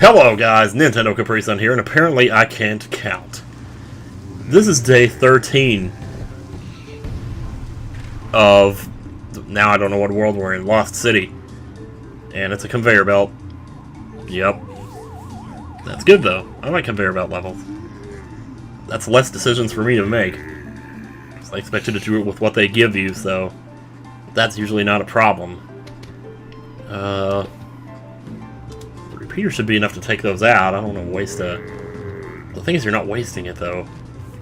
Hello guys, Nintendo Capri Sun here, and apparently I can't count. This is day 13 of, now I don't know what world we're in, Lost City. And it's a conveyor belt. Yep. That's good though, I like conveyor belt levels. That's less decisions for me to make. I expect you to do it with what they give you, so that's usually not a problem. Repeater should be enough to take those out. I don't want to waste a... The thing is, you're not wasting it, though.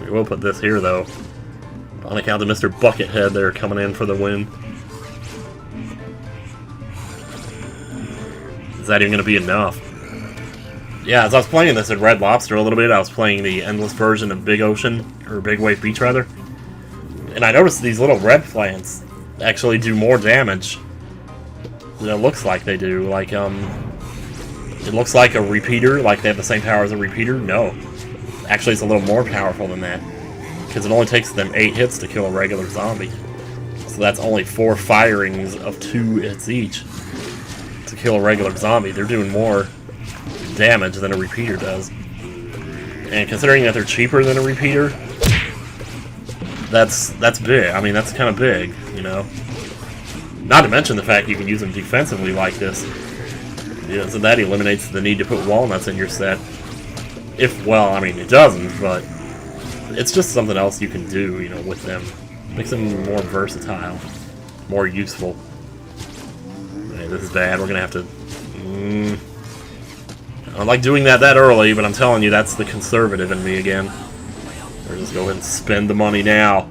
We will put this here, though. On account of Mr. Buckethead there coming in for the win. Is that even going to be enough? Yeah, as I was playing this at Red Lobster a little bit, I was playing the endless version of Big Ocean, or Big Wave Beach, rather. And I noticed these little red plants actually do more damage than it looks like they do. Like, it looks like a repeater, like they have the same power as a repeater. No. Actually, it's a little more powerful than that. Because it only takes them 8 hits to kill a regular zombie. So that's only 4 firings of 2 hits each to kill a regular zombie. They're doing more damage than a repeater does. And considering that they're cheaper than a repeater, that's big. I mean, that's kind of big, you know. Not to mention the fact you can use them defensively like this. Yeah, so that eliminates the need to put walnuts in your set. If, well, I mean, it doesn't, but it's just something else you can do, you know, with them. Makes them more versatile, more useful. Okay, this is bad. We're gonna have to... I don't like doing that early, but I'm telling you, that's the conservative in me again. Or just go ahead and spend the money now.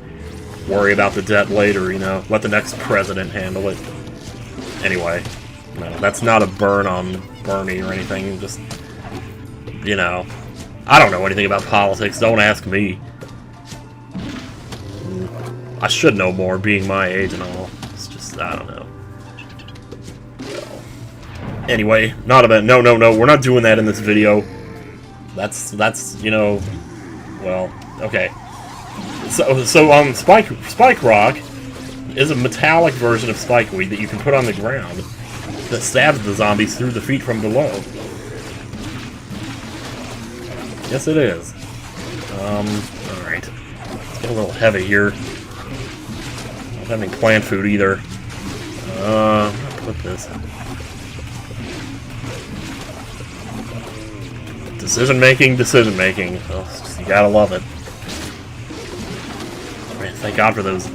Worry about the debt later, you know. Let the next president handle it. Anyway. No, that's not a burn on Bernie or anything, just, you know, I don't know anything about politics, don't ask me. I should know more, being my age and all. It's just, I don't know. Anyway, not about, no, we're not doing that in this video. That's, you know, well, okay. So Spike Rock is a metallic version of Spikeweed that you can put on the ground that stabs the zombies through the feet from below. Yes, it is. Alright. Let's get a little heavy here. I don't have any plant food either. I'm gonna put this. Decision making. Oh, you gotta love it. Man, thank God for those,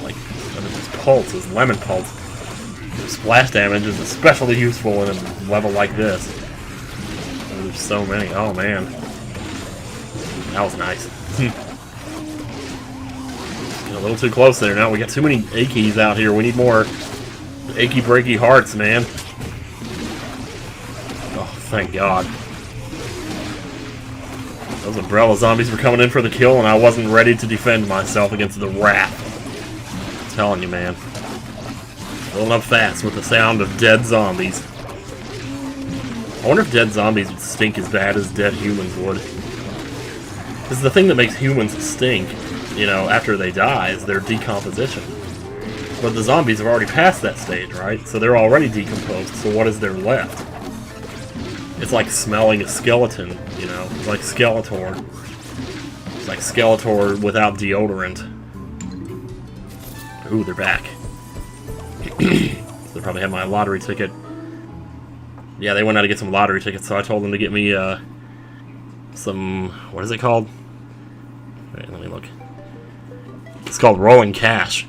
like, those pulses, those lemon pulses. Splash damage is especially useful in a level like this. There's so many. Oh man, that was nice. Get a little too close there. Now we got too many A.k.e.es out here. We need more achy breaky hearts, man. Oh, thank God. Those umbrella zombies were coming in for the kill, and I wasn't ready to defend myself against the wrath. I'm telling you, man. Rolling up fast with the sound of dead zombies. I wonder if dead zombies would stink as bad as dead humans would. Because the thing that makes humans stink, you know, after they die is their decomposition. But the zombies have already passed that stage, right? So they're already decomposed, so what is there left? It's like smelling a skeleton, you know? It's like Skeletor. It's like Skeletor without deodorant. Ooh, they're back. They probably had my lottery ticket. Yeah, they went out to get some lottery tickets, so I told them to get me some... What is it called? Wait, let me look. It's called Rollin Cash.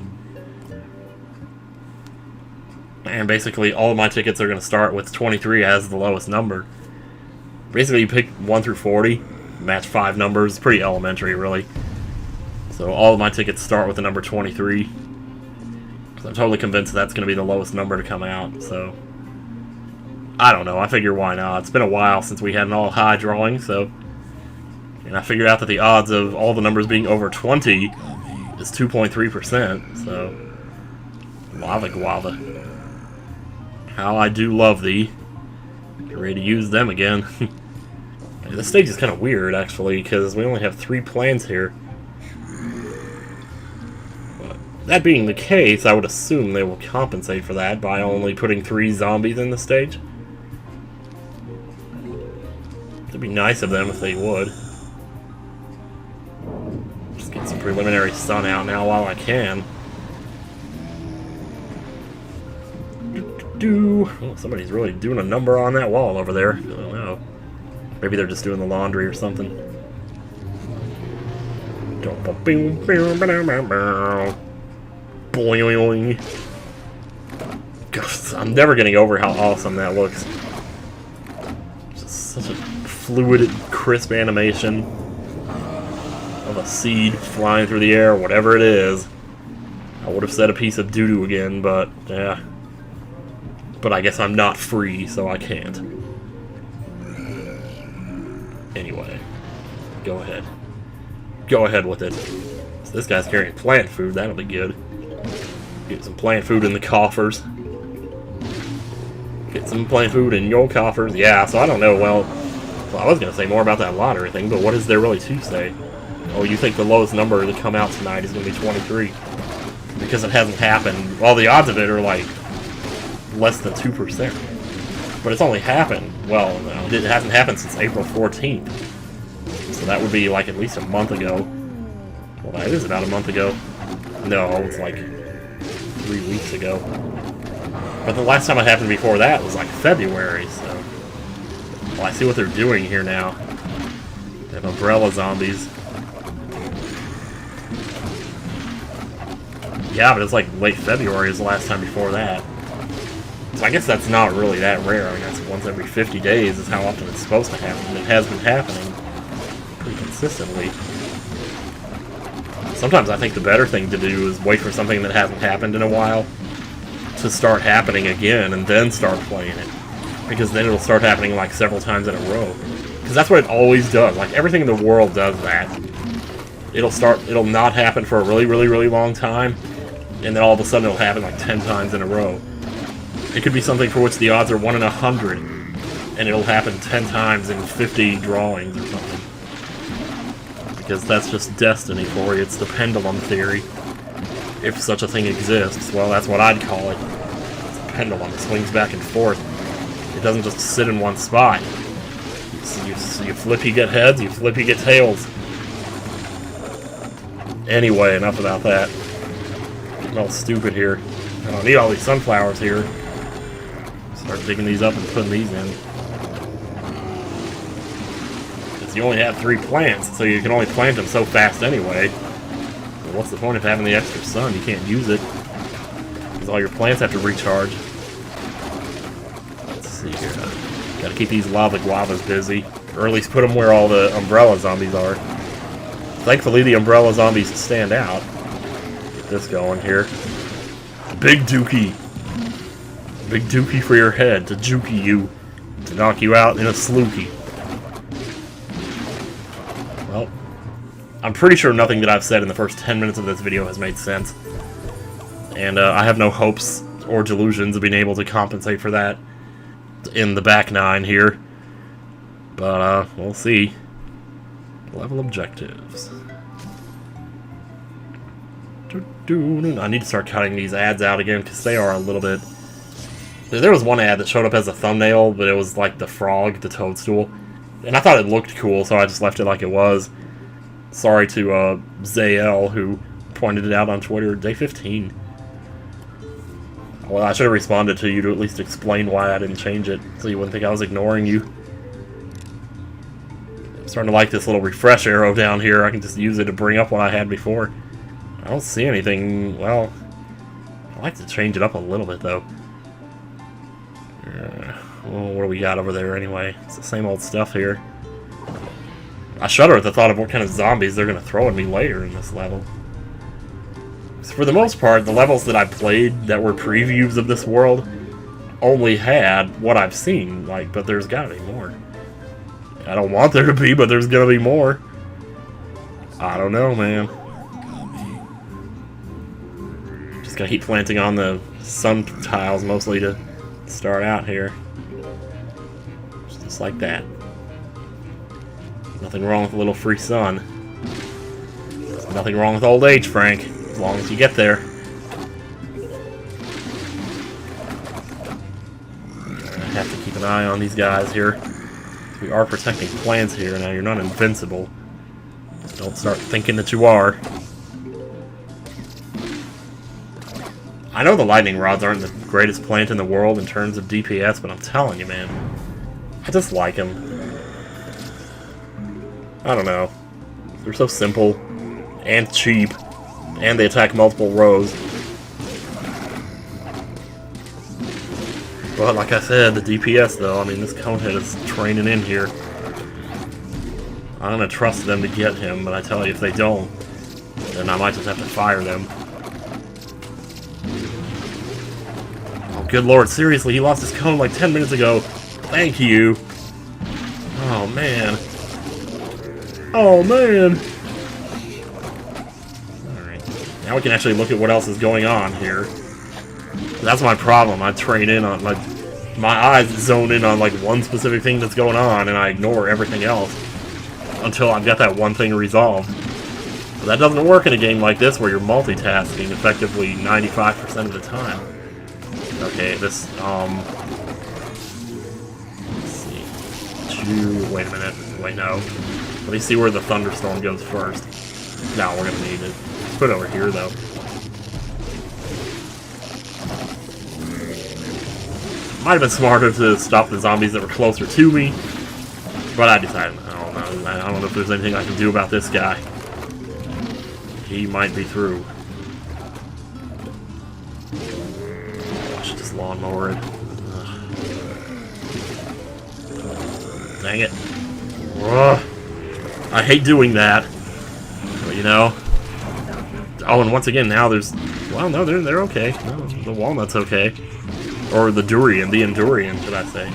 And basically, all of my tickets are going to start with 23 as the lowest number. Basically, you pick 1 through 40, match 5 numbers. Pretty elementary, really. So all of my tickets start with the number 23. I'm totally convinced that's going to be the lowest number to come out, so... I don't know, I figure why not. It's been a while since we had an all-high drawing, so... And I figured out that the odds of all the numbers being over 20 is 2.3%, so... Lava guava. How I do love thee. Get ready to use them again. This stage is kind of weird, actually, because we only have 3 plans here. That being the case, I would assume they will compensate for that by only putting 3 zombies in the stage. It'd be nice of them if they would. Just get some preliminary sun out now while I can. Oh, somebody's really doing a number on that wall over there. I don't know. Maybe they're just doing the laundry or something. Boing. Gosh, I'm never getting over how awesome that looks. Just such a fluid, crisp animation of a seed flying through the air, whatever it is. I would have said a piece of doo-doo again, but yeah. But I guess I'm not free, so I can't. Anyway, go ahead. Go ahead with it. So this guy's carrying plant food, that'll be good. Get some plant food in the coffers. Get some plant food in your coffers. Yeah, so I don't know, well, I was going to say more about that lottery thing, but what is there really to say? Oh, you think the lowest number to come out tonight is going to be 23? Because it hasn't happened. Well, the odds of it are like less than 2%. But it's only happened, well, no, it hasn't happened since April 14th. So that would be like at least a month ago. Well, that is about a month ago. No, it's like 3 weeks ago. But the last time it happened before that was like February, so... Well, I see what they're doing here now. They have umbrella zombies. Yeah, but it's like late February is the last time before that. So I guess that's not really that rare. I mean, that's once every 50 days is how often it's supposed to happen. And it has been happening pretty consistently. Sometimes I think the better thing to do is wait for something that hasn't happened in a while to start happening again and then start playing it. Because then it'll start happening like several times in a row. Because that's what it always does. Like everything in the world does that. It'll not happen for a really, really, really long time. And then all of a sudden it'll happen like 10 times in a row. It could be something for which the odds are 1 in 100, and it'll happen 10 times in 50 drawings or something. Because that's just destiny for you. It's the pendulum theory. If such a thing exists, well, that's what I'd call it. It's a pendulum. It swings back and forth. It doesn't just sit in one spot. You flip, you get heads. You flip, you get tails. Anyway, enough about that. Getting all stupid here. I don't need all these sunflowers here. Start digging these up and putting these in. Because you only have 3 plants, so you can only plant them so fast anyway. Well, what's the point of having the extra sun? You can't use it. Because all your plants have to recharge. Let's see here. Gotta keep these lava guavas busy. Or at least put them where all the umbrella zombies are. Thankfully, the umbrella zombies stand out. Get this going here. Big dookie. Big dookie for your head, to jukey you, to knock you out in a slookie. Well, I'm pretty sure nothing that I've said in the first 10 minutes of this video has made sense. And I have no hopes or delusions of being able to compensate for that in the back 9 here. But, we'll see. Level objectives. I need to start cutting these ads out again, because they are a little bit... There was one ad that showed up as a thumbnail, but it was like the frog, the toadstool. And I thought it looked cool, so I just left it like it was. Sorry to Zael, who pointed it out on Twitter. Day 15. Well, I should have responded to you to at least explain why I didn't change it, so you wouldn't think I was ignoring you. I'm starting to like this little refresh arrow down here. I can just use it to bring up what I had before. I don't see anything. Well, I like to change it up a little bit, though. Well, what do we got over there anyway? It's the same old stuff here. I shudder at the thought of what kind of zombies they're going to throw at me later in this level. So for the most part, the levels that I played that were previews of this world only had what I've seen, like, but there's got to be more. I don't want there to be, but there's going to be more. I don't know, man. Just going to keep planting on the sun tiles mostly to start out here. Just like that. Nothing wrong with a little free sun. There's nothing wrong with old age, Frank, as long as you get there. I have to keep an eye on these guys here. We are protecting plants here now. You're not invincible. Just don't start thinking that you are. I know the lightning rods aren't the greatest plant in the world in terms of DPS, but I'm telling you, man, I just like them. I don't know. They're so simple and cheap, and they attack multiple rows. But like I said, the DPS though, I mean, this Conehead is training in here. I'm gonna trust them to get him, but I tell you, if they don't, then I might just have to fire them. Oh, good lord, seriously, he lost his cone like 10 minutes ago. Thank you. Oh, man. Oh, man. Alright. Now we can actually look at what else is going on here. That's my problem. I train in on, like, my eyes zone in on, like, one specific thing that's going on, and I ignore everything else until I've got that one thing resolved. But that doesn't work in a game like this where you're multitasking effectively 95% of the time. Okay, this, let's see. Wait a minute. Wait, no. Let me see where the thunderstorm goes first. No, we're gonna need it. Let's put it over here, though. Might have been smarter to stop the zombies that were closer to me, but I decided, I don't know if there's anything I can do about this guy. He might be through. Oh, I should just lawnmower it. Dang it. Ugh. I hate doing that. But, you know. Oh, and once again, now there's... Well, no, they're okay. No, the walnut's okay. Or the durian. The Endurian, should I say.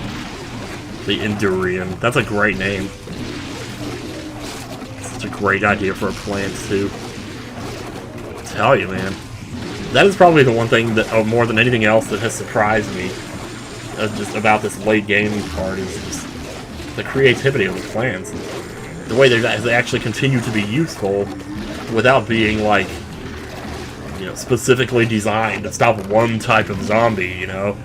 The Endurian. That's a great name. Such a great idea for a plant, too. I tell you, man. That is probably the one thing that, more than anything else, that has surprised me just about this late game part is just the creativity of the plants. The way they actually continue to be useful without being, like, you know, specifically designed to stop one type of zombie, you know?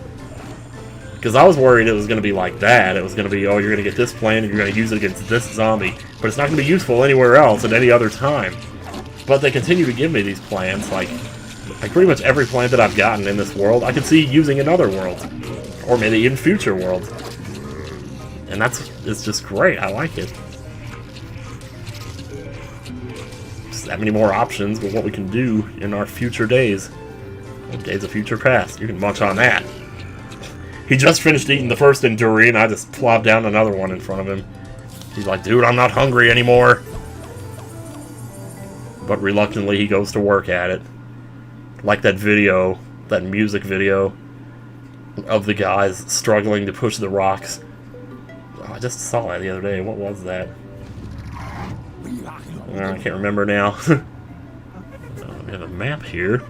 Because I was worried it was going to be like that. It was going to be, oh, you're going to get this plant and you're going to use it against this zombie. But it's not going to be useful anywhere else at any other time. But they continue to give me these plants, like pretty much every plant that I've gotten in this world, I could see using in other worlds. Or maybe even future worlds. And it's just great. I like it. Just that many more options with what we can do in our future days. Days of future past. You can munch on that. He just finished eating the first Enduri, and I just plopped down another one in front of him. He's like, dude, I'm not hungry anymore. But reluctantly, he goes to work at it. Like that video, that music video of the guys struggling to push the rocks. Oh, I just saw that the other day. What was that? I can't remember now. We have a map here.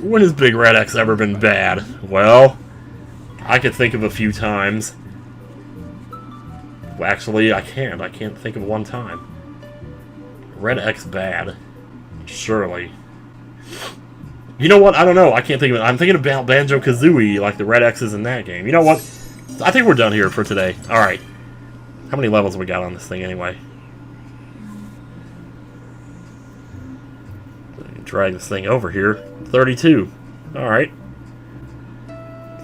When has Big Red X ever been bad? Well, I could think of a few times. Well, actually, I can't. I can't think of one time. Red X bad. Surely. You know what? I don't know. I can't think of it. I'm thinking about Banjo-Kazooie, like the Red X's in that game. You know what? I think we're done here for today. Alright. How many levels we got on this thing anyway? Drag this thing over here. 32. Alright.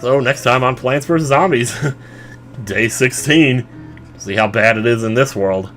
So, next time on Plants vs. Zombies. Day 16. See how bad it is in this world.